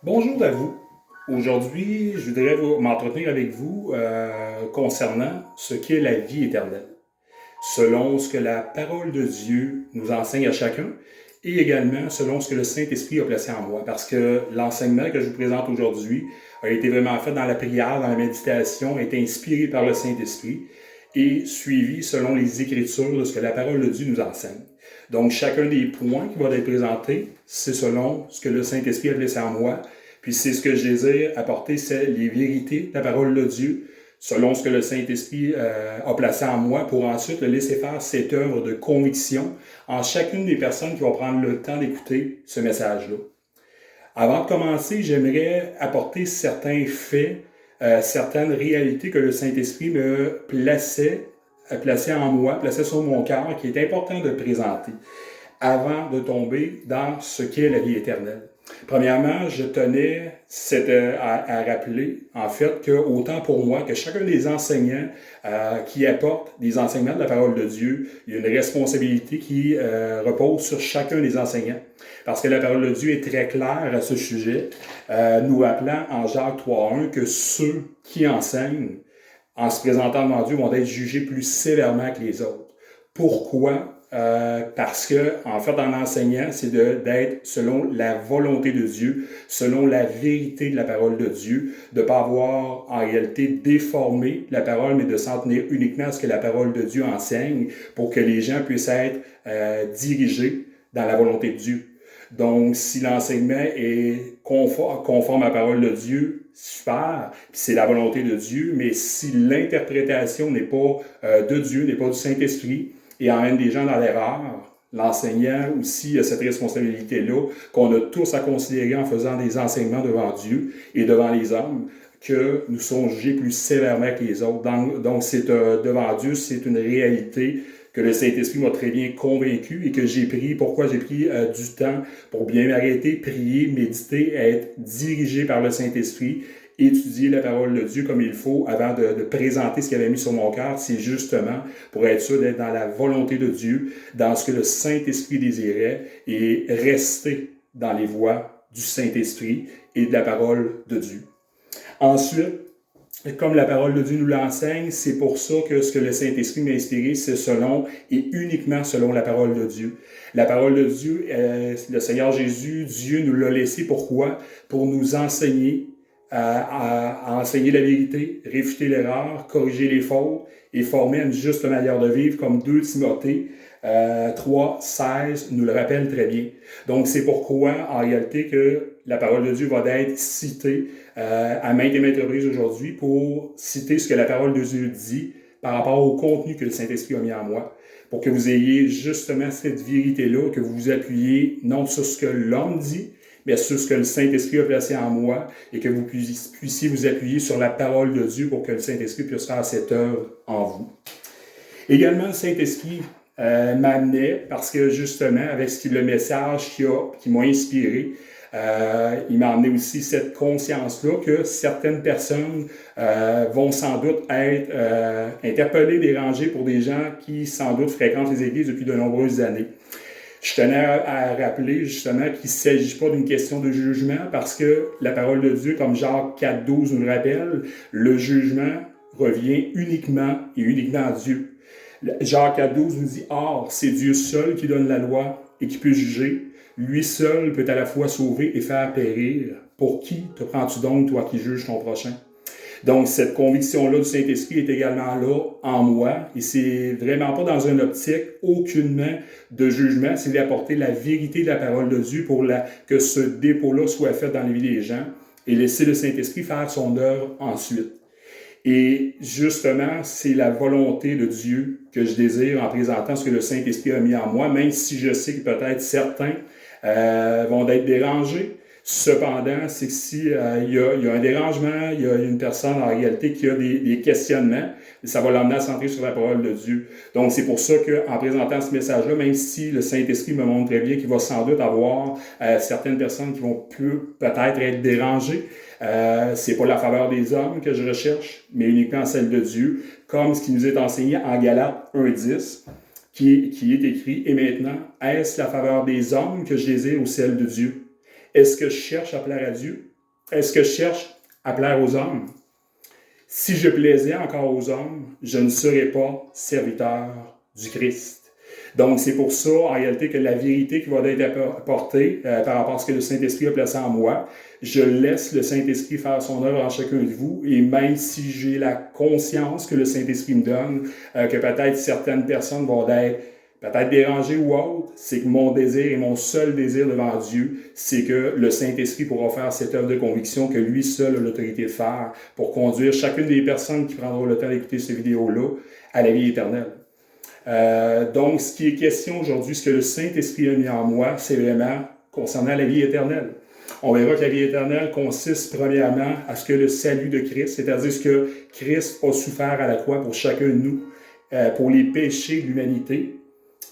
Bonjour à vous. Aujourd'hui, je voudrais m'entretenir avec vous concernant ce qu'est la vie éternelle, selon ce que la parole de Dieu nous enseigne à chacun et également selon ce que le Saint-Esprit a placé en moi. Parce que l'enseignement que je vous présente aujourd'hui a été vraiment fait dans la prière, dans la méditation, a été inspiré par le Saint-Esprit et suivi selon les Écritures de ce que la parole de Dieu nous enseigne. Donc, chacun des points qui vont être présentés, c'est selon ce que le Saint-Esprit a placé en moi. Puis c'est ce que je désire apporter, c'est les vérités de la parole de Dieu, selon ce que le Saint-Esprit a placé en moi, pour ensuite le laisser faire cette œuvre de conviction en chacune des personnes qui vont prendre le temps d'écouter ce message-là. Avant de commencer, j'aimerais apporter certains faits, certaines réalités que le Saint-Esprit me plaçait en moi, plaçait sur mon cœur, qui est important de présenter avant de tomber dans ce qu'est la vie éternelle. Premièrement, je tenais à rappeler, en fait, que autant pour moi que chacun des enseignants qui apportent des enseignements de la parole de Dieu, il y a une responsabilité qui repose sur chacun des enseignants. Parce que la parole de Dieu est très claire à ce sujet, nous rappelant en Jacques 3.1 que ceux qui enseignent, en se présentant devant Dieu, vont être jugés plus sévèrement que les autres. Pourquoi? Parce que, en fait, en enseignant, c'est d'être selon la volonté de Dieu, selon la vérité de la parole de Dieu, de ne pas avoir en réalité déformé la parole, mais de s'en tenir uniquement à ce que la parole de Dieu enseigne pour que les gens puissent être dirigés dans la volonté de Dieu. Donc, si l'enseignement est conforme à la parole de Dieu, super, puis c'est la volonté de Dieu, mais si l'interprétation n'est pas de Dieu, n'est pas du Saint-Esprit, et emmène des gens dans l'erreur, l'enseignant aussi a cette responsabilité-là qu'on a tous à considérer en faisant des enseignements devant Dieu et devant les hommes, que nous sommes jugés plus sévèrement que les autres. Donc c'est devant Dieu, c'est une réalité que le Saint-Esprit m'a très bien convaincu et que j'ai pris. Pourquoi j'ai pris du temps pour bien m'arrêter, prier, méditer, être dirigé par le Saint-Esprit, étudier la parole de Dieu comme il faut avant de présenter ce qu'il avait mis sur mon cœur, c'est justement pour être sûr d'être dans la volonté de Dieu, dans ce que le Saint-Esprit désirait et rester dans les voies du Saint-Esprit et de la parole de Dieu. Ensuite, comme la parole de Dieu nous l'enseigne, c'est pour ça que ce que le Saint-Esprit m'a inspiré, c'est selon et uniquement selon la parole de Dieu. La parole de Dieu, le Seigneur Jésus, Dieu nous l'a laissé. Pourquoi? Pour nous enseigner à enseigner la vérité, réfuter l'erreur, corriger les fautes et former une juste manière de vivre, comme 2 Timothée 3.16 nous le rappelle très bien. Donc, c'est pourquoi, en réalité, que la parole de Dieu va être citée à maintes et maintes reprises aujourd'hui pour citer ce que la parole de Dieu dit par rapport au contenu que le Saint-Esprit a mis en moi, pour que vous ayez justement cette vérité-là, que vous vous appuyez non sur ce que l'homme dit, mais sur ce que le Saint-Esprit a placé en moi et que vous puissiez vous appuyer sur la parole de Dieu pour que le Saint-Esprit puisse faire cette œuvre en vous. Également, le Saint-Esprit m'amenait parce que justement, avec le message qui m'a inspiré, il m'a amené aussi cette conscience-là que certaines personnes vont sans doute être interpellées, dérangées pour des gens qui sans doute fréquentent les églises depuis de nombreuses années. Je tenais à rappeler justement qu'il ne s'agit pas d'une question de jugement parce que la parole de Dieu, comme Jacques 4.12 nous le rappelle, le jugement revient uniquement à Dieu. Jacques 4.12 nous dit « Or, c'est Dieu seul qui donne la loi et qui peut juger. Lui seul peut à la fois sauver et faire périr. Pour qui te prends-tu donc, toi qui juges ton prochain? » Donc, cette conviction-là du Saint-Esprit est également là en moi. Et c'est vraiment pas dans une optique aucunement de jugement, c'est d'apporter la vérité de la parole de Dieu pour que ce dépôt-là soit fait dans les vies des gens et laisser le Saint-Esprit faire son œuvre ensuite. Et justement, c'est la volonté de Dieu que je désire en présentant ce que le Saint-Esprit a mis en moi, même si je sais que peut-être certains vont être dérangés. Cependant, c'est que si il y a un dérangement, il y a une personne en réalité qui a des questionnements, ça va l'emmener à centrer sur la parole de Dieu. Donc, c'est pour ça qu'en présentant ce message-là, même si le Saint-Esprit me montre très bien qu'il va sans doute avoir certaines personnes qui vont peut-être être dérangées, c'est pas la faveur des hommes que je recherche, mais uniquement celle de Dieu, comme ce qui nous est enseigné en Galates 1.10, qui est écrit « Et maintenant, est-ce la faveur des hommes que je désire ou celle de Dieu? Est-ce que je cherche à plaire à Dieu? Est-ce que je cherche à plaire aux hommes? Si je plaisais encore aux hommes, je ne serais pas serviteur du Christ. Donc, c'est pour ça, en réalité, que la vérité qui va être apportée par rapport à ce que le Saint-Esprit a placé en moi, je laisse le Saint-Esprit faire son œuvre en chacun de vous. Et même si j'ai la conscience que le Saint-Esprit me donne, que peut-être certaines personnes vont être peut-être dérangées ou autres, c'est que mon désir et mon seul désir devant Dieu, c'est que le Saint-Esprit pourra faire cette œuvre de conviction que lui seul a l'autorité de faire pour conduire chacune des personnes qui prendront le temps d'écouter cette vidéo-là à la vie éternelle. Donc, ce qui est question aujourd'hui, ce que le Saint-Esprit a mis en moi, c'est vraiment concernant la vie éternelle. On verra que la vie éternelle consiste premièrement à ce que le salut de Christ, c'est-à-dire ce que Christ a souffert à la croix pour chacun de nous, pour les péchés de l'humanité,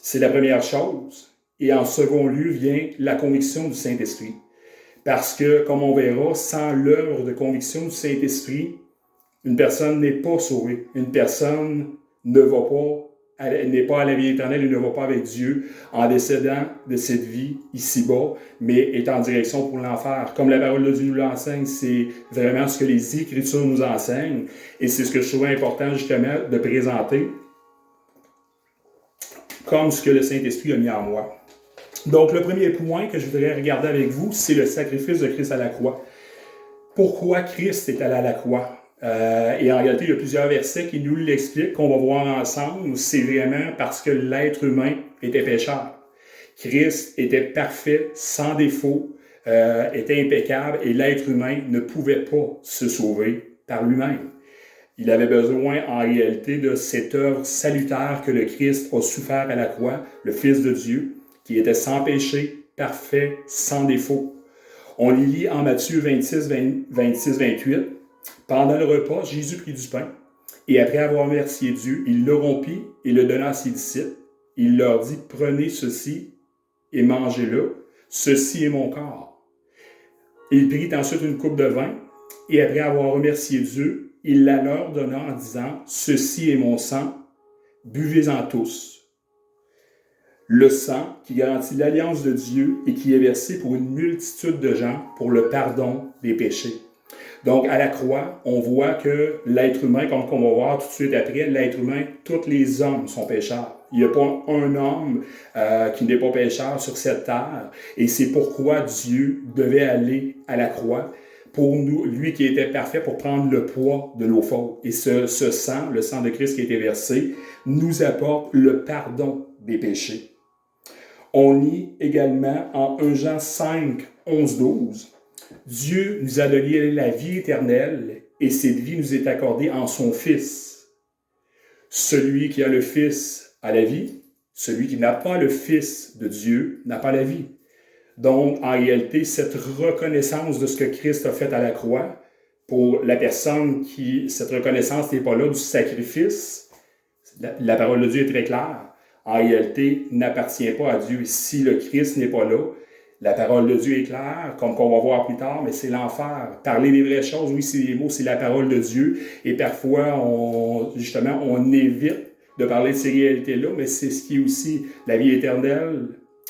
c'est la première chose. Et en second lieu vient la conviction du Saint-Esprit. Parce que, comme on verra, sans l'œuvre de conviction du Saint-Esprit, une personne n'est pas sauvée. Une personne n'est pas à la vie éternelle et ne va pas avec Dieu en décédant de cette vie ici-bas, mais est en direction pour l'enfer. Comme la parole de Dieu nous l'enseigne, c'est vraiment ce que les Écritures nous enseignent et c'est ce que je trouve important justement de présenter comme ce que le Saint-Esprit a mis en moi. Donc, le premier point que je voudrais regarder avec vous, c'est le sacrifice de Christ à la croix. Pourquoi Christ est allé à la croix? Et en réalité, il y a plusieurs versets qui nous l'expliquent, qu'on va voir ensemble. C'est vraiment parce que l'être humain était pécheur. Christ était parfait, sans défaut, était impeccable, et l'être humain ne pouvait pas se sauver par lui-même. Il avait besoin, en réalité, de cette œuvre salutaire que le Christ a souffert à la croix, le Fils de Dieu, qui était sans péché, parfait, sans défaut. On lit en Matthieu 26-28. Pendant le repas, Jésus prit du pain, et après avoir remercié Dieu, il le rompit et le donna à ses disciples. Il leur dit, prenez ceci et mangez-le, ceci est mon corps. Il prit ensuite une coupe de vin, et après avoir remercié Dieu, il la leur donna en disant, ceci est mon sang, buvez-en tous. Le sang qui garantit l'alliance de Dieu et qui est versé pour une multitude de gens pour le pardon des péchés. Donc, à la croix, on voit que l'être humain, comme on va voir tout de suite après, l'être humain, tous les hommes sont pécheurs. Il n'y a pas un homme qui n'est pas pécheur sur cette terre. Et c'est pourquoi Dieu devait aller à la croix pour nous, lui qui était parfait, pour prendre le poids de nos fautes. Et ce sang, le sang de Christ qui a été versé, nous apporte le pardon des péchés. On lit également en 1 Jean 5, 11-12. Dieu nous a donné la vie éternelle et cette vie nous est accordée en son Fils. Celui qui a le Fils a la vie, celui qui n'a pas le Fils de Dieu n'a pas la vie. Donc, en réalité, cette reconnaissance de ce que Christ a fait à la croix, pour la personne qui, cette reconnaissance n'est pas là du sacrifice, la parole de Dieu est très claire, en réalité, n'appartient pas à Dieu. Si le Christ n'est pas là, la parole de Dieu est claire, comme qu'on va voir plus tard, mais c'est l'enfer. Parler des vraies choses, oui, c'est les mots, c'est la parole de Dieu. Et parfois, on évite de parler de ces réalités-là, mais c'est ce qui est aussi la vie éternelle,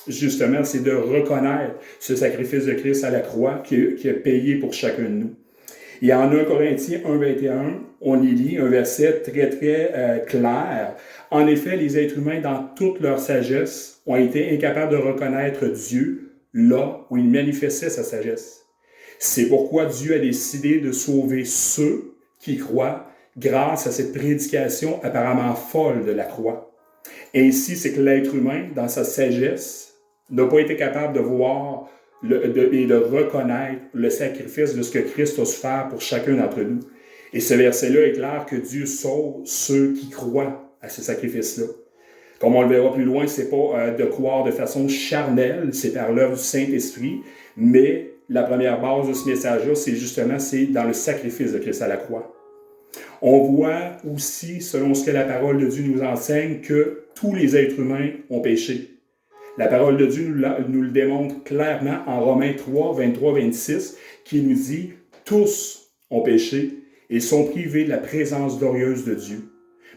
justement, c'est de reconnaître ce sacrifice de Christ à la croix qui a payé pour chacun de nous. Et en 1 Corinthiens 1,21, on y lit un verset très, très clair. En effet, les êtres humains, dans toute leur sagesse, ont été incapables de reconnaître Dieu là où il manifestait sa sagesse. C'est pourquoi Dieu a décidé de sauver ceux qui croient grâce à cette prédication apparemment folle de la croix. Ainsi, c'est que l'être humain, dans sa sagesse, n'a pas été capable de voir et de reconnaître le sacrifice de ce que Christ a souffert pour chacun d'entre nous. Et ce verset-là est clair que Dieu sauve ceux qui croient à ce sacrifice-là. Comme on le verra plus loin, c'est pas de croire de façon charnelle, c'est par l'œuvre du Saint-Esprit, mais la première base de ce message-là, c'est dans le sacrifice de Christ à la croix. On voit aussi, selon ce que la parole de Dieu nous enseigne, que tous les êtres humains ont péché. La parole de Dieu nous le démontre clairement en Romains 3, 23, 26, qui nous dit « Tous ont péché et sont privés de la présence glorieuse de Dieu.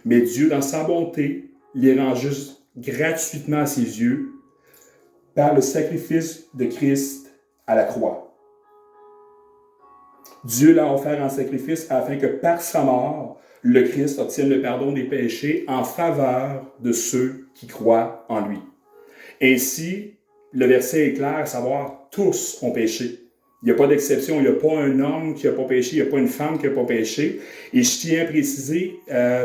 Mais Dieu, dans sa bonté, les rend juste gratuitement à ses yeux par le sacrifice de Christ à la croix. » Dieu l'a offert en sacrifice afin que par sa mort, le Christ obtienne le pardon des péchés en faveur de ceux qui croient en lui. Ainsi, le verset est clair, à savoir, tous ont péché. Il n'y a pas d'exception, il n'y a pas un homme qui n'a pas péché, il n'y a pas une femme qui n'a pas péché. Et je tiens à préciser,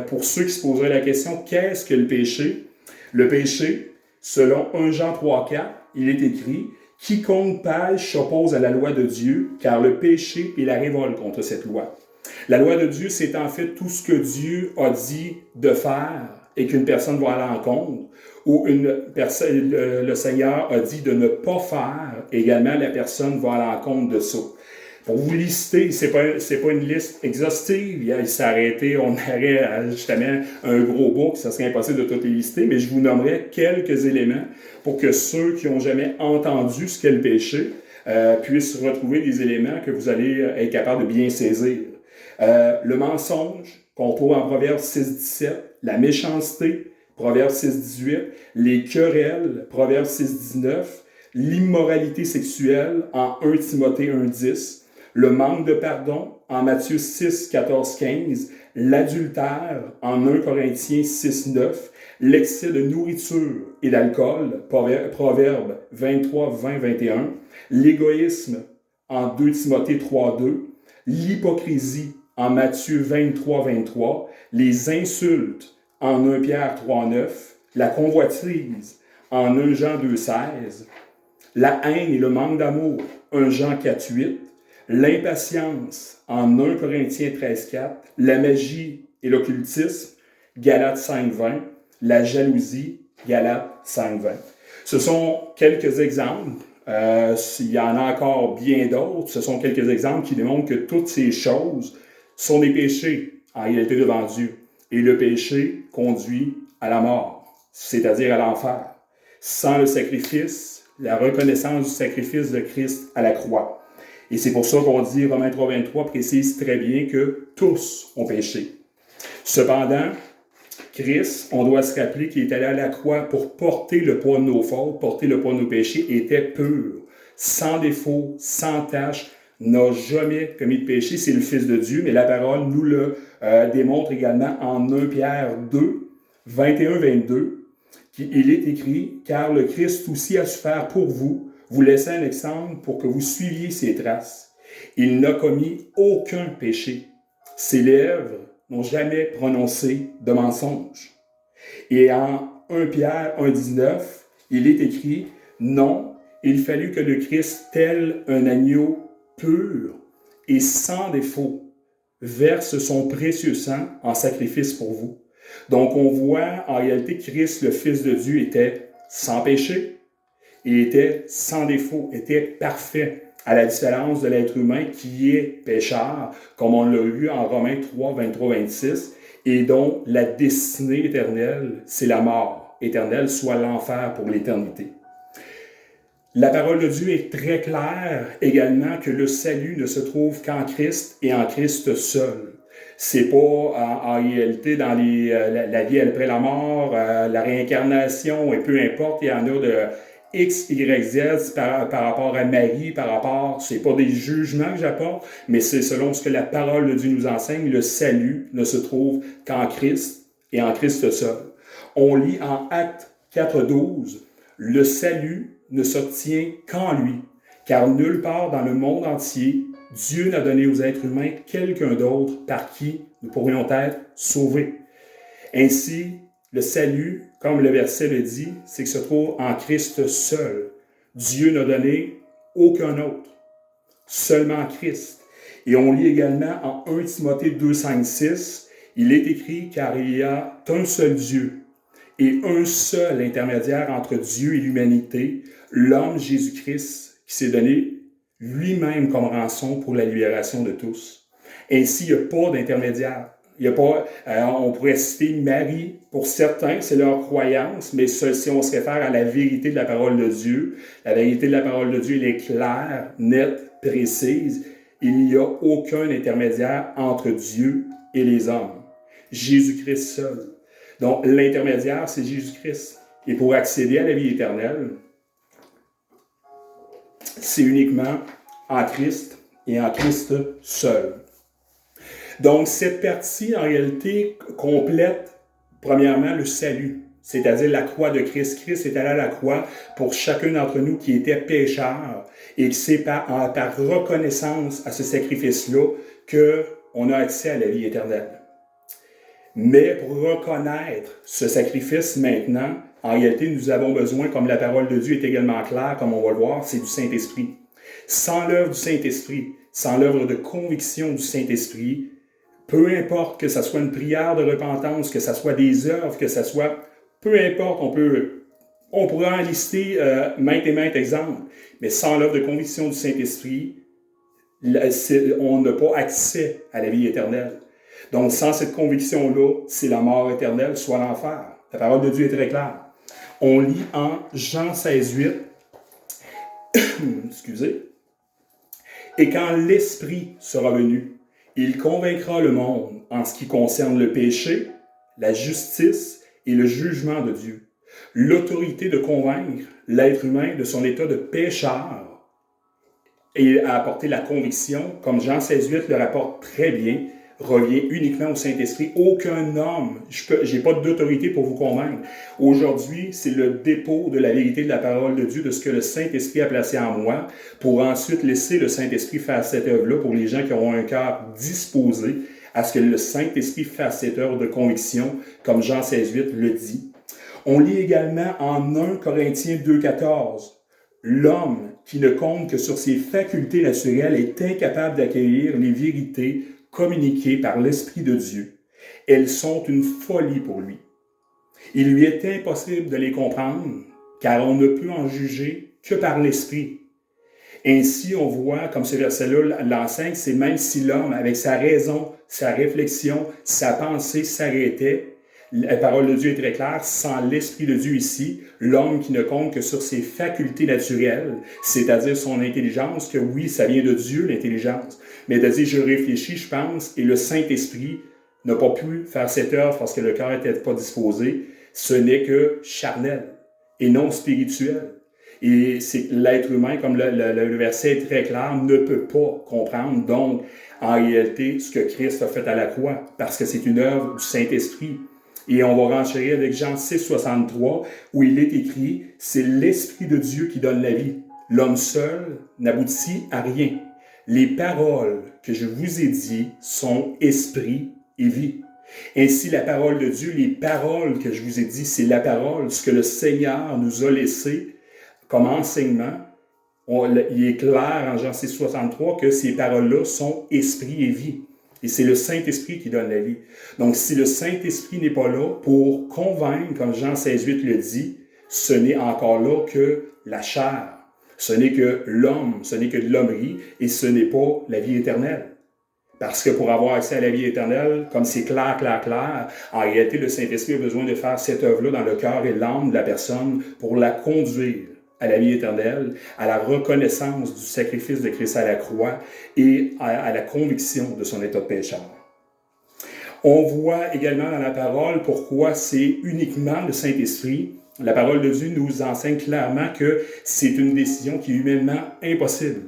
pour ceux qui se poseraient la question, qu'est-ce que le péché? Le péché, selon 1 Jean 3,4, il est écrit « Quiconque pêche s'oppose à la loi de Dieu, car le péché est la révolte contre cette loi. » La loi de Dieu, c'est en fait tout ce que Dieu a dit de faire et qu'une personne va aller en compte, ou le Seigneur a dit de ne pas faire, également la personne va aller en compte de ça. Pour vous lister, c'est pas une liste exhaustive, il s'arrêtait, on aurait justement un gros book, ça serait impossible de tout les lister, mais je vous nommerai quelques éléments pour que ceux qui n'ont jamais entendu ce qu'est le péché puissent retrouver des éléments que vous allez être capable de bien saisir. Le mensonge, qu'on trouve en Proverbe 6,17, la méchanceté, Proverbe 6,18, les querelles, Proverbe 6,19, l'immoralité sexuelle en 1 Timothée 1,10, le manque de pardon en Matthieu 6, 14, 15, l'adultère en 1 Corinthiens 6, 9, l'excès de nourriture et d'alcool, Proverbe 23, 20, 21, l'égoïsme en 2 Timothée 3, 2, l'hypocrisie en Matthieu 23, 23, les insultes en 1 Pierre 3, 9, la convoitise en 1 Jean 2, 16, la haine et le manque d'amour, 1 Jean 4, 8, l'impatience en 1 Corinthiens 13, 4, la magie et l'occultisme, Galates 5, 20, la jalousie, Galates 5, 20. Ce sont quelques exemples. Il y en a encore bien d'autres. Ce sont quelques exemples qui démontrent que toutes ces choses sont des péchés en réalité devant Dieu. Et le péché conduit à la mort, c'est-à-dire à l'enfer. Sans le sacrifice, la reconnaissance du sacrifice de Christ à la croix. Et c'est pour ça qu'on dit, Romains 3, 23 précise très bien que tous ont péché. Cependant, Christ, on doit se rappeler qu'il est allé à la croix pour porter le poids de nos fautes, porter le poids de nos péchés, était pur, sans défaut, sans tache, n'a jamais commis de péché, c'est le Fils de Dieu, mais la parole nous le démontre également en 1 Pierre 2, 21-22, il est écrit « Car le Christ aussi a souffert pour vous, vous laissant un exemple pour que vous suiviez ses traces. Il n'a commis aucun péché. Ses lèvres n'ont jamais prononcé de mensonge. » Et en 1 Pierre 1,19, il est écrit « Non, il fallut que le Christ, tel un agneau pur et sans défaut, verse son précieux sang en sacrifice pour vous. » Donc, on voit en réalité que Christ, le Fils de Dieu, était sans péché et était sans défaut, était parfait, à la différence de l'être humain qui est pécheur, comme on l'a vu en Romains 3, 23-26, et dont la destinée éternelle, c'est la mort éternelle, soit l'enfer pour l'éternité. La parole de Dieu est très claire également que le salut ne se trouve qu'en Christ et en Christ seul. C'est pas en réalité dans la vie après la mort, la réincarnation, et peu importe, il y en a de X, Y, Z par rapport à Marie, c'est pas des jugements que j'apporte, mais c'est selon ce que la parole de Dieu nous enseigne, le salut ne se trouve qu'en Christ et en Christ seul. On lit en Actes 4.12, le salut ne s'obtient qu'en lui, car nulle part dans le monde entier, Dieu n'a donné aux êtres humains quelqu'un d'autre par qui nous pourrions être sauvés. Ainsi, le salut, comme le verset le dit, c'est que se trouve en Christ seul. Dieu n'a donné aucun autre, seulement Christ. Et on lit également en 1 Timothée 2, 5, 6, il est écrit « Car il y a un seul Dieu et un seul intermédiaire entre Dieu et l'humanité, l'homme Jésus-Christ, qui s'est donné lui-même comme rançon pour la libération de tous. » Ainsi, il n'y a pas d'intermédiaire. Il y a pas, on pourrait citer Marie, pour certains, c'est leur croyance, mais si on se réfère à la vérité de la parole de Dieu, la vérité de la parole de Dieu, elle est claire, nette, précise. Il n'y a aucun intermédiaire entre Dieu et les hommes. Jésus-Christ seul. Donc, l'intermédiaire, c'est Jésus-Christ. Et pour accéder à la vie éternelle, c'est uniquement en Christ et en Christ seul. Donc, cette partie, en réalité, complète, premièrement, le salut, c'est-à-dire la croix de Christ. Christ est allé à la croix pour chacun d'entre nous qui était pécheurs, et c'est par reconnaissance à ce sacrifice-là qu'on a accès à la vie éternelle. Mais pour reconnaître ce sacrifice maintenant, en réalité, nous avons besoin, comme la parole de Dieu est également claire, comme on va le voir, c'est du Saint-Esprit. Sans l'œuvre du Saint-Esprit, sans l'œuvre de conviction du Saint-Esprit, peu importe que ce soit une prière de repentance, que ce soit des œuvres, que ce soit... Peu importe, on pourra en lister maintes et maintes exemples, mais sans l'œuvre de conviction du Saint-Esprit, on n'a pas accès à la vie éternelle. Donc, sans cette conviction-là, c'est la mort éternelle, soit l'enfer. La parole de Dieu est très claire. On lit en Jean 16:8, excusez, « Et quand l'Esprit sera venu, il convaincra le monde en ce qui concerne le péché, la justice et le jugement de Dieu. L'autorité de convaincre l'être humain de son état de pécheur et à apporter la conviction, comme Jean 16:8 le rapporte très bien, revient uniquement au Saint-Esprit. Aucun homme, je n'ai pas d'autorité pour vous convaincre. Aujourd'hui, c'est le dépôt de la vérité de la parole de Dieu, de ce que le Saint-Esprit a placé en moi, pour ensuite laisser le Saint-Esprit faire cette œuvre-là pour les gens qui auront un cœur disposé à ce que le Saint-Esprit fasse cette œuvre de conviction, comme Jean 16:8 le dit. On lit également en 1 Corinthiens 2:14. L'homme qui ne compte que sur ses facultés naturelles est incapable d'accueillir les vérités communiquées par l'Esprit de Dieu. Elles sont une folie pour lui. Il lui est impossible de les comprendre, car on ne peut en juger que par l'Esprit. Ainsi, on voit, comme ce verset-là l'enseigne, c'est même si l'homme, avec sa raison, sa réflexion, sa pensée s'arrêtait, la parole de Dieu est très claire, sans l'Esprit de Dieu ici, l'homme qui ne compte que sur ses facultés naturelles, c'est-à-dire son intelligence, que oui, ça vient de Dieu, l'intelligence, mais de dire je réfléchis, je pense, et le Saint-Esprit n'a pas pu faire cette œuvre parce que le cœur n'était pas disposé, ce n'est que charnel et non spirituel. Et c'est l'être humain, comme le verset est très clair, ne peut pas comprendre, donc, en réalité, ce que Christ a fait à la croix, parce que c'est une œuvre du Saint-Esprit. Et on va renchérir avec Jean 6:63, où il est écrit, « C'est l'Esprit de Dieu qui donne la vie. L'homme seul n'aboutit à rien. Les paroles que je vous ai dites sont esprit et vie. » Ainsi, la parole de Dieu, les paroles que je vous ai dites, c'est la parole, ce que le Seigneur nous a laissé comme enseignement. Il est clair en Jean 6:63 que ces paroles-là sont esprit et vie. Et c'est le Saint-Esprit qui donne la vie. Donc, si le Saint-Esprit n'est pas là pour convaincre, comme Jean 16:8 le dit, ce n'est encore là que la chair. Ce n'est que l'homme, ce n'est que de l'hommerie, et ce n'est pas la vie éternelle. Parce que pour avoir accès à la vie éternelle, comme c'est clair, en réalité, le Saint-Esprit a besoin de faire cette œuvre-là dans le cœur et l'âme de la personne pour la conduire à la vie éternelle, à la reconnaissance du sacrifice de Christ à la croix et à la conviction de son état de pécheur. On voit également dans la parole pourquoi c'est uniquement le Saint-Esprit. La parole de Dieu nous enseigne clairement que c'est une décision qui est humainement impossible.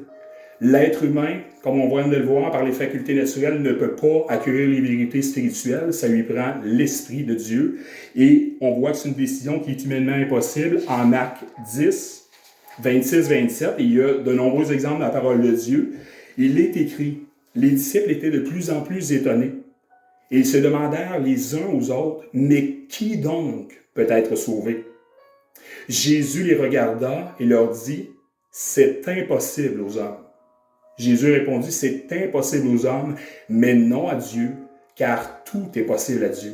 L'être humain, comme on vient de le voir par les facultés naturelles, ne peut pas accueillir les vérités spirituelles. Ça lui prend l'Esprit de Dieu. Et on voit que c'est une décision qui est humainement impossible. En Marc 10, 26-27, et il y a de nombreux exemples dans la parole de Dieu, il est écrit, les disciples étaient de plus en plus étonnés, et ils se demandèrent les uns aux autres, mais qui donc peut être sauvé? Jésus les regarda et leur dit, c'est impossible aux hommes. Jésus répondit, c'est impossible aux hommes, mais non à Dieu, car tout est possible à Dieu.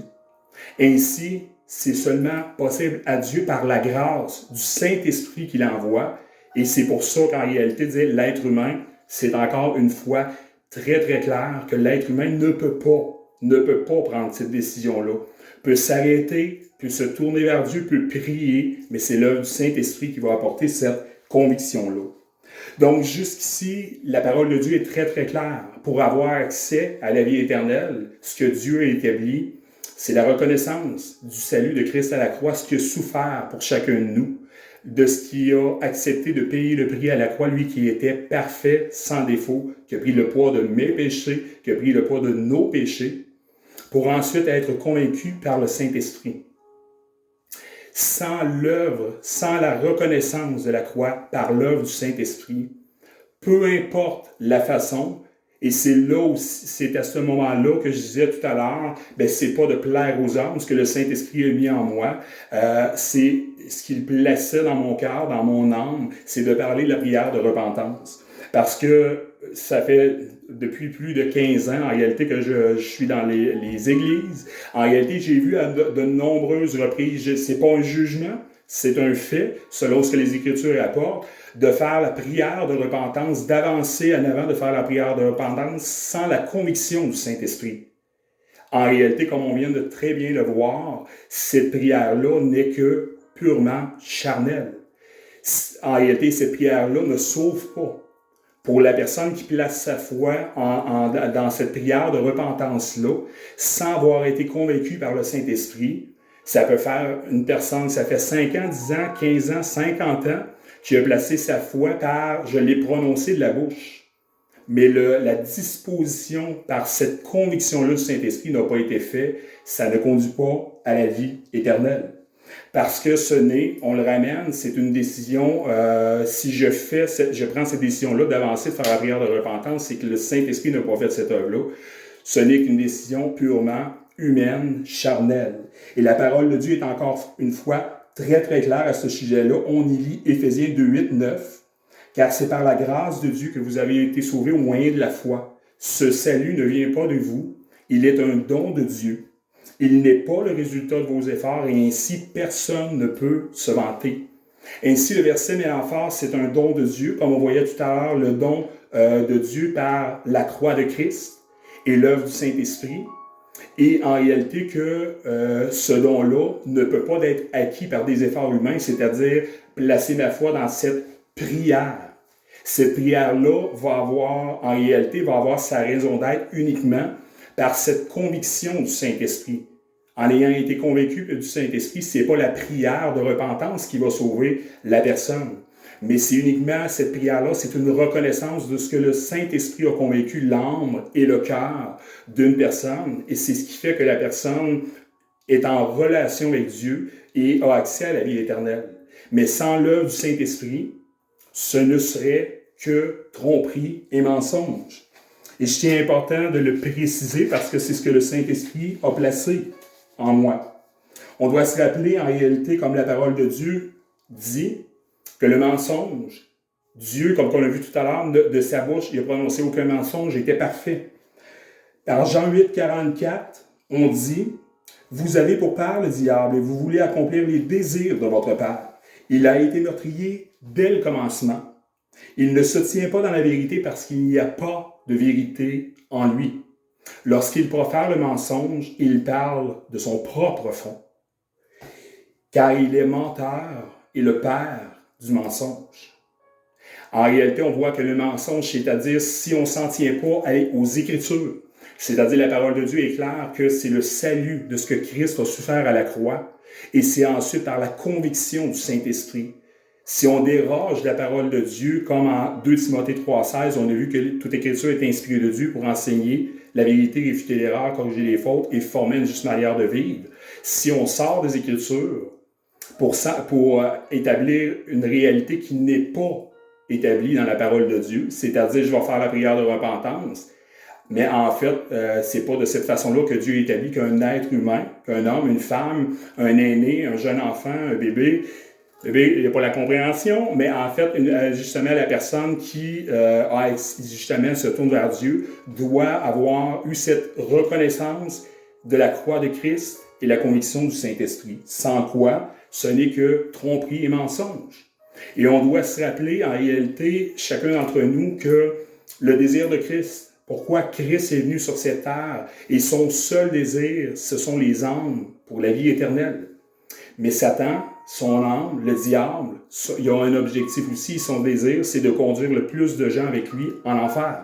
Ainsi, c'est seulement possible à Dieu par la grâce du Saint-Esprit qu'il envoie. Et c'est pour ça qu'en réalité, l'être humain, c'est encore une fois très très clair que l'être humain ne peut pas prendre cette décision-là. Peut s'arrêter, peut se tourner vers Dieu, peut prier, mais c'est l'œuvre du Saint-Esprit qui va apporter cette conviction-là. Donc jusqu'ici, la parole de Dieu est très très claire. Pour avoir accès à la vie éternelle, ce que Dieu a établi, c'est la reconnaissance du salut de Christ à la croix, ce qu'il a souffert pour chacun de nous. de ce qui a accepté de payer le prix à la croix, lui qui était parfait, sans défaut, qui a pris le poids de mes péchés, qui a pris le poids de nos péchés, pour ensuite être convaincu par le Saint-Esprit. Sans l'œuvre, sans la reconnaissance de la croix par l'œuvre du Saint-Esprit, peu importe la façon, et c'est à ce moment-là que je disais tout à l'heure, c'est pas de plaire aux hommes, ce que le Saint-Esprit a mis en moi, c'est ce qu'il plaçait dans mon cœur, dans mon âme, c'est de parler de la prière de repentance. Parce que ça fait depuis plus de 15 ans, en réalité, que je suis dans les églises. En réalité, j'ai vu à de nombreuses reprises, c'est pas un jugement, c'est un fait, selon ce que les Écritures apportent, de faire la prière de repentance, d'avancer en avant de faire la prière de repentance sans la conviction du Saint-Esprit. En réalité, comme on vient de très bien le voir, cette prière-là n'est que purement charnelle. En réalité, cette prière-là ne sauve pas. Pour la personne qui place sa foi dans cette prière de repentance-là, sans avoir été convaincue par le Saint-Esprit, ça peut faire une personne, ça fait 5 ans, 10 ans, 15 ans, 50 ans, qui a placé sa foi par « je l'ai prononcé de la bouche ». Mais la disposition par cette conviction-là du Saint-Esprit n'a pas été faite, ça ne conduit pas à la vie éternelle. Parce que on le ramène, c'est une décision, si je prends cette décision-là d'avancer, de faire la prière de repentance, c'est que le Saint-Esprit n'a pas fait cette œuvre-là. Ce n'est qu'une décision purement humaine, charnelle. Et la parole de Dieu est encore une fois très très claire à ce sujet-là. On y lit Éphésiens 2, 8, 9. Car c'est par la grâce de Dieu que vous avez été sauvés au moyen de la foi. Ce salut ne vient pas de vous, il est un don de Dieu. Il n'est pas le résultat de vos efforts et ainsi personne ne peut se vanter. Ainsi, le verset met en face, c'est un don de Dieu, comme on voyait tout à l'heure, le don de Dieu par la croix de Christ et l'œuvre du Saint-Esprit. Et en réalité que ce don-là ne peut pas être acquis par des efforts humains, c'est-à-dire placer ma foi dans cette prière. Cette prière-là va avoir sa raison d'être uniquement par cette conviction du Saint-Esprit. En ayant été convaincu du Saint-Esprit, ce n'est pas la prière de repentance qui va sauver la personne. Mais c'est uniquement cette prière-là, c'est une reconnaissance de ce que le Saint-Esprit a convaincu l'âme et le cœur d'une personne. Et c'est ce qui fait que la personne est en relation avec Dieu et a accès à la vie éternelle. Mais sans l'œuvre du Saint-Esprit, ce ne serait que tromperie et mensonge. Et je tiens important de le préciser parce que c'est ce que le Saint-Esprit a placé en moi. On doit se rappeler en réalité, comme la parole de Dieu dit, que le mensonge, Dieu, comme on l'a vu tout à l'heure, de sa bouche, il n'a prononcé aucun mensonge, était parfait. Par Jean 8, 44, on dit « Vous avez pour père le diable et vous voulez accomplir les désirs de votre père. Il a été meurtrier dès le commencement. Il ne se tient pas dans la vérité parce qu'il n'y a pas de vérité en lui. Lorsqu'il profère le mensonge, il parle de son propre fond. Car il est menteur et le père du mensonge. » En réalité, on voit que le mensonge, c'est-à-dire si on ne s'en tient pas aux Écritures, c'est-à-dire la parole de Dieu est claire que c'est le salut de ce que Christ a souffert à la croix, et c'est ensuite par la conviction du Saint-Esprit. Si on déroge la parole de Dieu, comme en 2 Timothée 3,16, on a vu que toute Écriture est inspirée de Dieu pour enseigner la vérité, réfuter l'erreur, corriger les fautes et former une juste manière de vivre. Si on sort des Écritures pour établir une réalité qui n'est pas établie dans la parole de Dieu, c'est-à-dire je vais faire la prière de repentance, mais en fait, c'est pas de cette façon-là que Dieu établit qu'un être humain, qu'un homme, une femme, un aîné, un jeune enfant, un bébé, il n'y a pas la compréhension, mais en fait, justement, la personne qui justement se tourne vers Dieu doit avoir eu cette reconnaissance de la croix de Christ et la conviction du Saint-Esprit. Sans quoi, ce n'est que tromperie et mensonge. Et on doit se rappeler, en réalité, chacun d'entre nous, que le désir de Christ, pourquoi Christ est venu sur cette terre, et son seul désir, ce sont les âmes pour la vie éternelle. Mais Satan, son âme, le diable, il a un objectif aussi, son désir, c'est de conduire le plus de gens avec lui en enfer.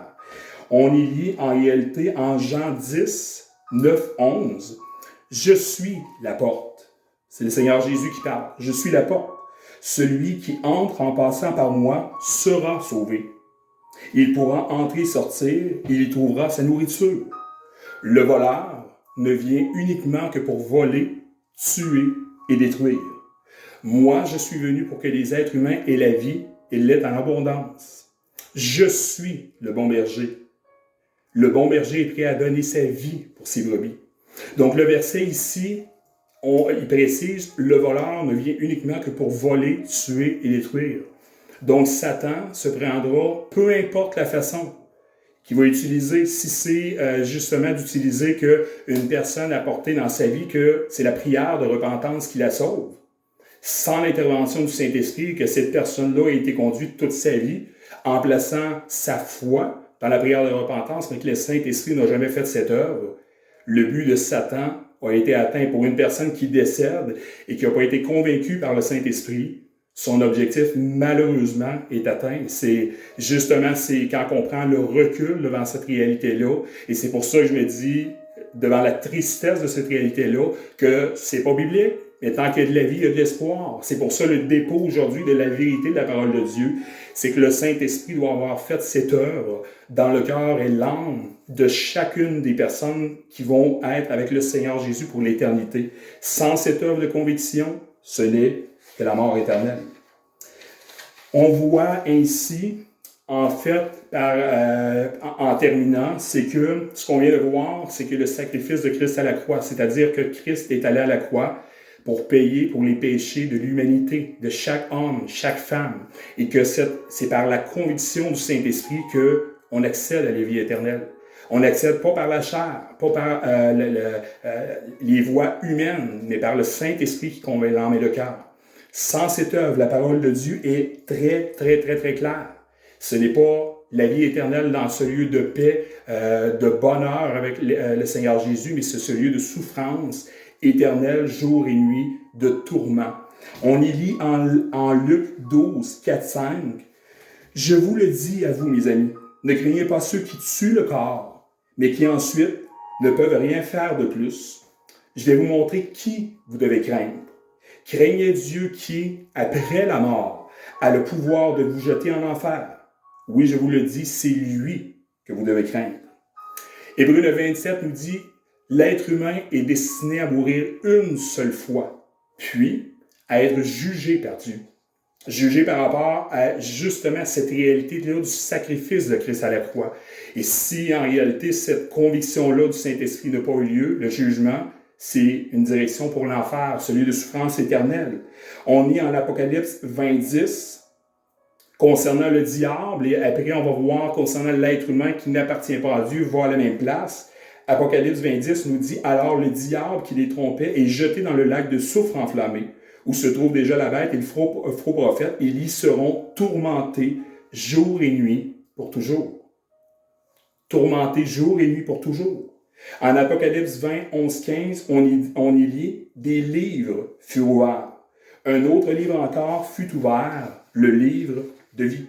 On y lit en réalité en Jean 10, 9, 11, « Je suis la porte. » C'est le Seigneur Jésus qui parle. « Je suis la porte. Celui qui entre en passant par moi sera sauvé. Il pourra entrer et sortir, et il y trouvera sa nourriture. Le voleur ne vient uniquement que pour voler, tuer et détruire. Moi, je suis venu pour que les êtres humains aient la vie et l'aient en abondance. Je suis le bon berger. Le bon berger est prêt à donner sa vie pour ses brebis. Donc, le verset ici, il précise, le voleur ne vient uniquement que pour voler, tuer et détruire. Donc, Satan se prendra, peu importe la façon qu'il va utiliser, si c'est justement d'utiliser qu'une personne a porté dans sa vie que c'est la prière de repentance qui la sauve, sans l'intervention du Saint-Esprit, que cette personne-là a été conduite toute sa vie en plaçant sa foi dans la prière de repentance, mais que le Saint-Esprit n'a jamais fait cette œuvre. Le but de Satan a été atteint pour une personne qui décède et qui n'a pas été convaincue par le Saint-Esprit. Son objectif, malheureusement, est atteint. C'est quand on prend le recul devant cette réalité-là, et c'est pour ça que je me dis, devant la tristesse de cette réalité-là, que c'est pas biblique, mais tant qu'il y a de la vie, il y a de l'espoir. C'est pour ça le dépôt aujourd'hui de la vérité de la parole de Dieu, c'est que le Saint-Esprit doit avoir fait cette œuvre dans le cœur et l'âme de chacune des personnes qui vont être avec le Seigneur Jésus pour l'éternité. Sans cette œuvre de conviction, ce n'est que la mort éternelle. On voit ainsi, en fait, en terminant, c'est que ce qu'on vient de voir, c'est que le sacrifice de Christ à la croix, c'est-à-dire que Christ est allé à la croix pour payer pour les péchés de l'humanité, de chaque homme, chaque femme, et que c'est par la conviction du Saint-Esprit qu'on accède à la vie éternelle. On n'accède pas par la chair, pas par les voies humaines, mais par le Saint-Esprit qui convainc l'âme et le cœur. Sans cette œuvre, la parole de Dieu est très, très, très, très claire. Ce n'est pas la vie éternelle dans ce lieu de paix, de bonheur avec le Seigneur Jésus, mais c'est ce lieu de souffrance éternelle, jour et nuit, de tourment. On y lit en Luc 12, 4, 5. « Je vous le dis à vous, mes amis, ne craignez pas ceux qui tuent le corps, mais qui ensuite ne peuvent rien faire de plus. Je vais vous montrer qui vous devez craindre. Craignez Dieu qui, après la mort, a le pouvoir de vous jeter en enfer. Oui, je vous le dis, c'est lui que vous devez craindre. » Hébreux 27 nous dit, « L'être humain est destiné à mourir une seule fois, puis à être jugé par Dieu. » Jugé par rapport à justement cette réalité-là du sacrifice de Christ à la croix. Et si en réalité cette conviction-là du Saint-Esprit n'a pas eu lieu, le jugement, c'est une direction pour l'enfer, celui de souffrance éternelle. On est en Apocalypse 20, concernant le diable, et après on va voir concernant l'être humain qui n'appartient pas à Dieu, va à la même place. Apocalypse 20 nous dit, « Alors le diable qui les trompait est jeté dans le lac de soufre enflammé, où se trouve déjà la bête et le faux prophète, et ils y seront tourmentés jour et nuit pour toujours. » Tourmentés jour et nuit pour toujours. En Apocalypse 20, 11, 15, on y lit « Des livres furent ouverts. Un autre livre encore fut ouvert, le livre de vie.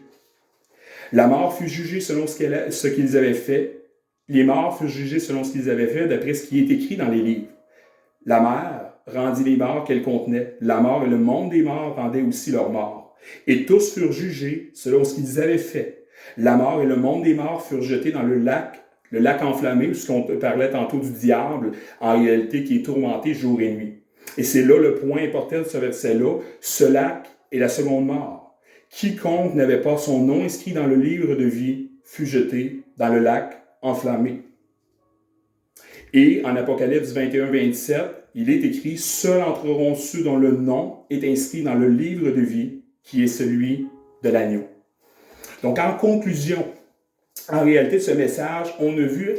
La mort fut jugée selon ce qu'ils avaient fait. Les morts furent jugés selon ce qu'ils avaient fait, d'après ce qui est écrit dans les livres. La mer rendit les morts qu'elle contenait. La mort et le monde des morts rendaient aussi leurs morts. Et tous furent jugés selon ce qu'ils avaient fait. La mort et le monde des morts furent jetés dans le lac enflammé, puisqu'on parlait tantôt du diable, en réalité, qui est tourmenté jour et nuit. Et c'est là le point important de ce verset-là. Ce lac est la seconde mort. Quiconque n'avait pas son nom inscrit dans le livre de vie fut jeté dans le lac enflammé. Et en Apocalypse 21, 27, il est écrit « Seuls entreront ceux dont le nom est inscrit dans le livre de vie, qui est celui de l'agneau. » Donc, en conclusion, en réalité, de ce message, on a vu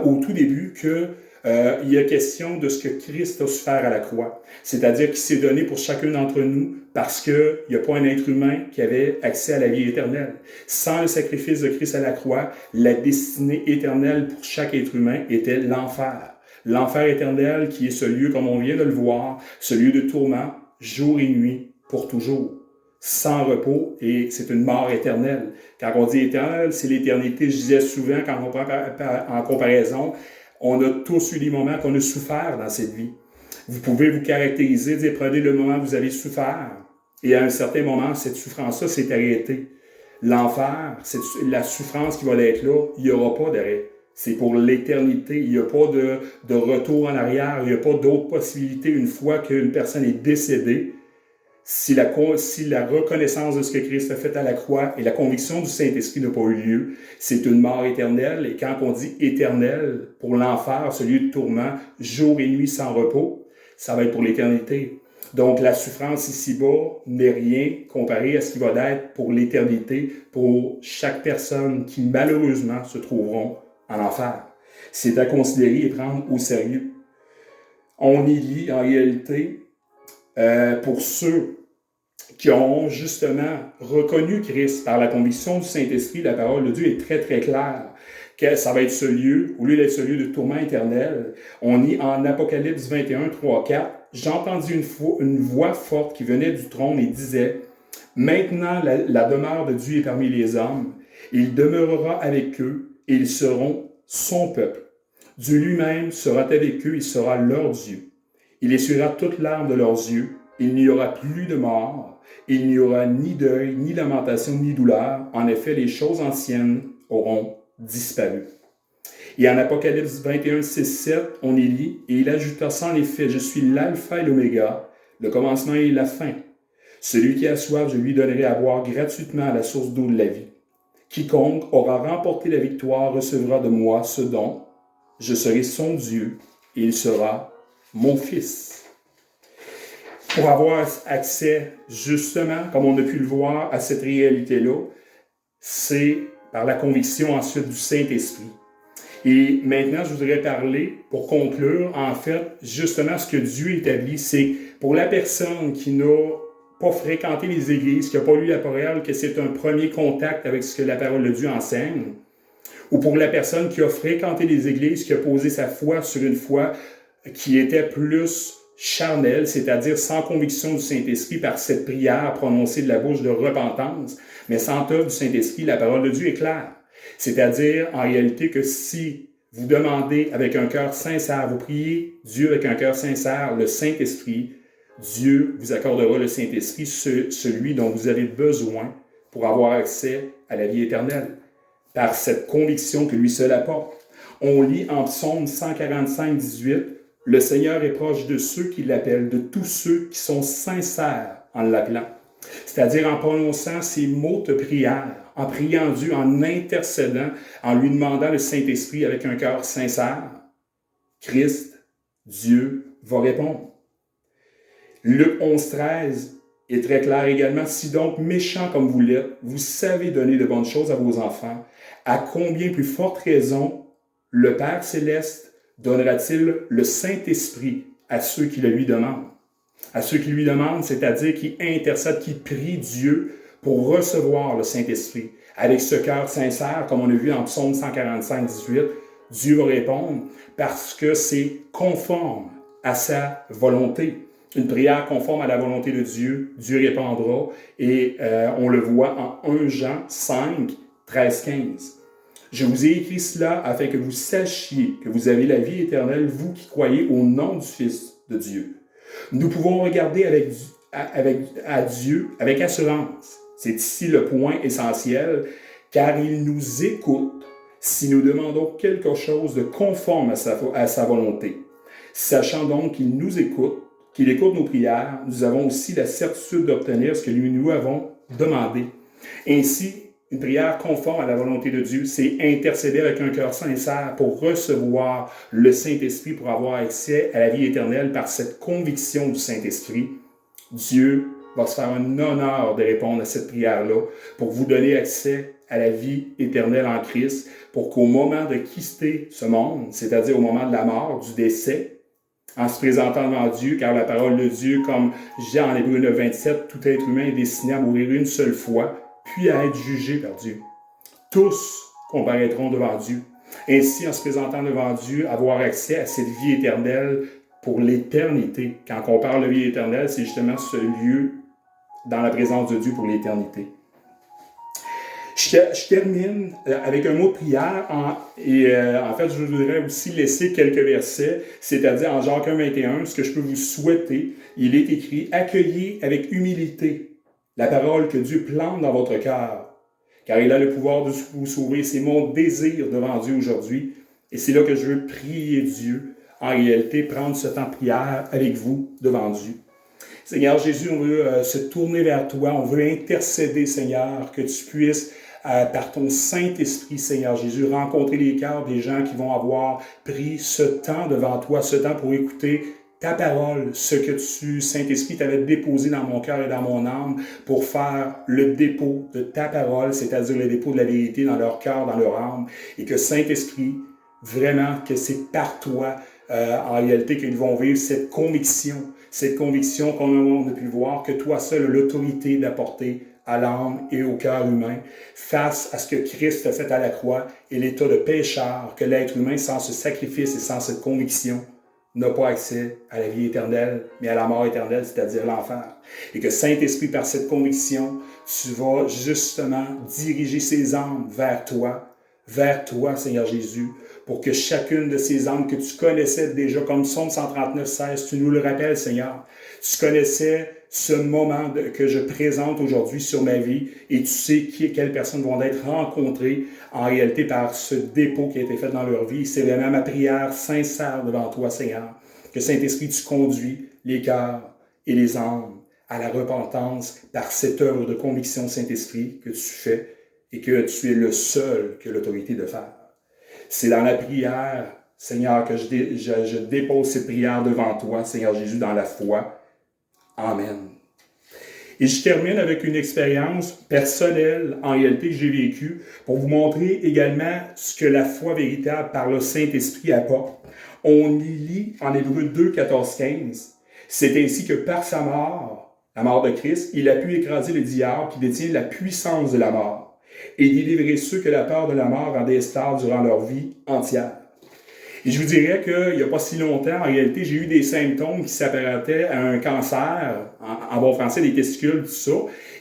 au tout début qu'il y a question de ce que Christ a su faire à la croix. C'est-à-dire qu'il s'est donné pour chacun d'entre nous parce qu'il n'y a pas un être humain qui avait accès à la vie éternelle. Sans le sacrifice de Christ à la croix, la destinée éternelle pour chaque être humain était l'enfer. L'enfer éternel qui est ce lieu, comme on vient de le voir, ce lieu de tourment, jour et nuit, pour toujours. Sans repos, et c'est une mort éternelle. Quand on dit éternel, c'est l'éternité. Je disais souvent, quand on prend en comparaison, on a tous eu des moments qu'on a souffert dans cette vie. Vous pouvez vous caractériser, dire, prenez le moment où vous avez souffert. Et à un certain moment, cette souffrance-là s'est arrêtée. L'enfer, la souffrance qui va être là, il n'y aura pas d'arrêt. C'est pour l'éternité. Il n'y a pas de retour en arrière. Il n'y a pas d'autre possibilité une fois qu'une personne est décédée. Si la reconnaissance de ce que Christ a fait à la croix et la conviction du Saint-Esprit n'a pas eu lieu, c'est une mort éternelle. Et quand on dit éternel, pour l'enfer, ce lieu de tourment, jour et nuit sans repos, ça va être pour l'éternité. Donc la souffrance ici-bas n'est rien comparé à ce qui va être pour l'éternité, pour chaque personne qui malheureusement se trouveront en enfer. C'est à considérer et prendre au sérieux. On y lit en réalité pour ceux qui ont justement reconnu Christ par la conviction du Saint-Esprit, la parole de Dieu est très très claire, que ça va être ce lieu, au lieu d'être ce lieu de tourment éternel. On lit en Apocalypse 21, 3, 4, « J'entendis une voix forte qui venait du trône et disait, « Maintenant la demeure de Dieu est parmi les hommes, il demeurera avec eux et ils seront son peuple. Dieu lui-même sera avec eux, il sera leur Dieu. Il essuiera toute larme de leurs yeux, il n'y aura plus de mort, il n'y aura ni deuil, ni lamentation, ni douleur. En effet, les choses anciennes auront disparu. » Et en Apocalypse 21, 6, 7, on y lit, « Et il ajouta sans effet, je suis l'alpha et l'oméga, le commencement et la fin. Celui qui a soif, je lui donnerai à boire gratuitement à la source d'eau de la vie. Quiconque aura remporté la victoire recevra de moi ce don. Je serai son Dieu et il sera mon fils. » Pour avoir accès, justement, comme on a pu le voir, à cette réalité-là, c'est par la conviction ensuite du Saint-Esprit. Et maintenant, je voudrais parler, pour conclure, en fait, justement, ce que Dieu établit, c'est pour la personne qui n'a pas fréquenté les églises, qui n'a pas lu la parole, que c'est un premier contact avec ce que la parole de Dieu enseigne, ou pour la personne qui a fréquenté les églises, qui a posé sa foi sur une foi qui était plus charnelle, c'est-à-dire sans conviction du Saint-Esprit par cette prière prononcée de la bouche de repentance, mais sans œuvre du Saint-Esprit, la parole de Dieu est claire. C'est-à-dire, en réalité, que si vous demandez avec un cœur sincère, vous priez Dieu avec un cœur sincère, le Saint-Esprit, Dieu vous accordera le Saint-Esprit, celui dont vous avez besoin pour avoir accès à la vie éternelle, par cette conviction que lui seul apporte. On lit en Psaume 145, 18, « Le Seigneur est proche de ceux qui l'appellent, de tous ceux qui sont sincères en l'appelant. » C'est-à-dire en prononçant ces mots de prière, en priant Dieu, en intercédant, en lui demandant le Saint-Esprit avec un cœur sincère, Christ, Dieu, va répondre. Luc 11, 13 est très clair également. « Si donc, méchants comme vous l'êtes, vous savez donner de bonnes choses à vos enfants, à combien plus forte raison le Père céleste donnera-t-il le Saint-Esprit à ceux qui le lui demandent? » À ceux qui lui demandent, c'est-à-dire qui intercèdent, qui prient Dieu pour recevoir le Saint-Esprit. Avec ce cœur sincère, comme on a vu en Psaume 145, 18, Dieu va répondre parce que c'est conforme à sa volonté. Une prière conforme à la volonté de Dieu, Dieu répondra. Et on le voit en 1 Jean 5, 13, 15. « Je vous ai écrit cela afin que vous sachiez que vous avez la vie éternelle, vous qui croyez au nom du Fils de Dieu. » Nous pouvons regarder à Dieu avec assurance. C'est ici le point essentiel, car il nous écoute si nous demandons quelque chose de conforme à sa volonté. Sachant donc qu'il nous écoute, qu'il écoute nos prières, nous avons aussi la certitude d'obtenir ce que nous avons demandé. Ainsi, une prière conforme à la volonté de Dieu, c'est intercéder avec un cœur sincère pour recevoir le Saint-Esprit, pour avoir accès à la vie éternelle par cette conviction du Saint-Esprit. Dieu va se faire un honneur de répondre à cette prière-là pour vous donner accès à la vie éternelle en Christ, pour qu'au moment de quitter ce monde, c'est-à-dire au moment de la mort, du décès, en se présentant devant Dieu, car la parole de Dieu, comme Jean en Hébreux 9, 27, tout être humain est destiné à mourir une seule fois, puis à être jugé par Dieu. Tous comparaîtront devant Dieu. Ainsi, en se présentant devant Dieu, avoir accès à cette vie éternelle pour l'éternité. Quand on parle de vie éternelle, c'est justement ce lieu dans la présence de Dieu pour l'éternité. Je termine avec un mot de prière en fait, je voudrais aussi laisser quelques versets, c'est-à-dire en Jacques 1,21, ce que je peux vous souhaiter. Il est écrit « Accueillez avec humilité la parole que Dieu plante dans votre cœur, car il a le pouvoir de vous sauver. C'est mon désir devant Dieu aujourd'hui. Et c'est là que je veux prier Dieu. En réalité, prendre ce temps de prière avec vous devant Dieu. Seigneur Jésus, on veut se tourner vers toi, on veut intercéder, Seigneur, que tu puisses, par ton Saint-Esprit, Seigneur Jésus, rencontrer les cœurs des gens qui vont avoir pris ce temps devant toi, ce temps pour écouter ta parole, ce que tu, Saint-Esprit, t'avais déposé dans mon cœur et dans mon âme pour faire le dépôt de ta parole, c'est-à-dire le dépôt de la vérité dans leur cœur, dans leur âme, et que Saint-Esprit, vraiment, que c'est par toi, en réalité, qu'ils vont vivre cette conviction qu'on a pu voir, que toi seul as l'autorité d'apporter à l'âme et au cœur humain, face à ce que Christ a fait à la croix et l'état de pécheur, que l'être humain, sans ce sacrifice et sans cette conviction, n'a pas accès à la vie éternelle, mais à la mort éternelle, c'est-à-dire l'enfer. Et que Saint-Esprit, par cette conviction, tu vas justement diriger ces âmes vers toi, Seigneur Jésus, pour que chacune de ces âmes que tu connaissais déjà, comme Psaume 139, 16, tu nous le rappelles, Seigneur. Tu connaissais ce moment que je présente aujourd'hui sur ma vie et tu sais quelles personnes vont être rencontrées en réalité par ce dépôt qui a été fait dans leur vie. C'est vraiment ma prière sincère devant toi, Seigneur. Que Saint-Esprit, tu conduis les cœurs et les âmes à la repentance par cette œuvre de conviction, Saint-Esprit, que tu fais et que tu es le seul qui a l'autorité de faire. C'est dans la prière, Seigneur, que je dépose ces prières devant toi, Seigneur Jésus, dans la foi. Amen. Et je termine avec une expérience personnelle, en réalité, que j'ai vécue, pour vous montrer également ce que la foi véritable par le Saint-Esprit apporte. On y lit en Hébreux 2, 14, 15. C'est ainsi que par sa mort, la mort de Christ, il a pu écraser le diable qui détient la puissance de la mort et délivrer ceux que la peur de la mort rendait esclaves durant leur vie entière. Et je vous dirais qu'il n'y a pas si longtemps, en réalité, j'ai eu des symptômes qui s'apparentaient à un cancer, en bon français, des testicules, tout ça.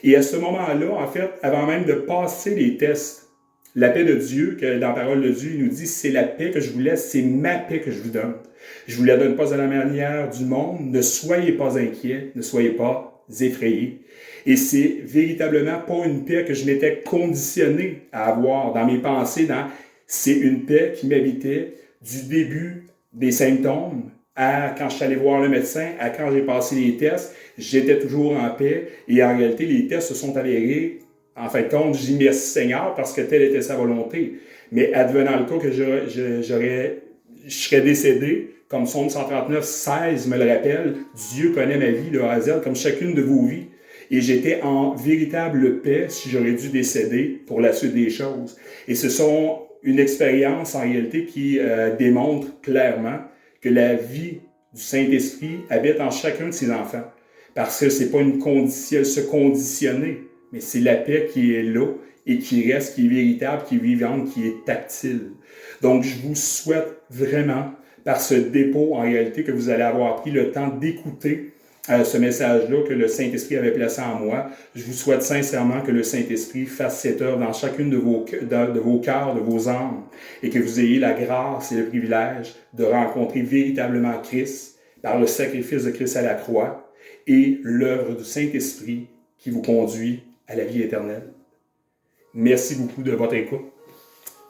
Et à ce moment-là, en fait, avant même de passer les tests, la paix de Dieu, que dans la parole de Dieu, il nous dit, c'est la paix que je vous laisse, c'est ma paix que je vous donne. Je ne vous la donne pas à la manière du monde, ne soyez pas inquiets, ne soyez pas effrayés. Et c'est véritablement pas une paix que je m'étais conditionné à avoir dans mes pensées. C'est une paix qui m'habitait du début des symptômes à quand je suis allé voir le médecin, à quand j'ai passé les tests. J'étais toujours en paix. Et en réalité, les tests se sont avérés. En fin de compte, je dis merci Seigneur parce que telle était sa volonté. Mais advenant le cas que je serais décédé, comme Psaume 139, 16 me le rappelle, Dieu connaît ma vie de A à Z, comme chacune de vos vies. Et j'étais en véritable paix si j'aurais dû décéder pour la suite des choses. Et ce sont une expérience en réalité qui démontre clairement que la vie du Saint-Esprit habite en chacun de ses enfants. Parce que c'est pas une condition, se conditionner, mais c'est la paix qui est là et qui reste, qui est véritable, qui est vivante, qui est tactile. Donc, je vous souhaite vraiment, par ce dépôt en réalité, que vous allez avoir pris le temps d'écouter ce message-là que le Saint-Esprit avait placé en moi. Je vous souhaite sincèrement que le Saint-Esprit fasse cette œuvre dans chacune de vos cœurs, de vos âmes, et que vous ayez la grâce et le privilège de rencontrer véritablement Christ par le sacrifice de Christ à la croix et l'œuvre du Saint-Esprit qui vous conduit à la vie éternelle. Merci beaucoup de votre écoute.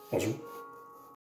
Bonjour.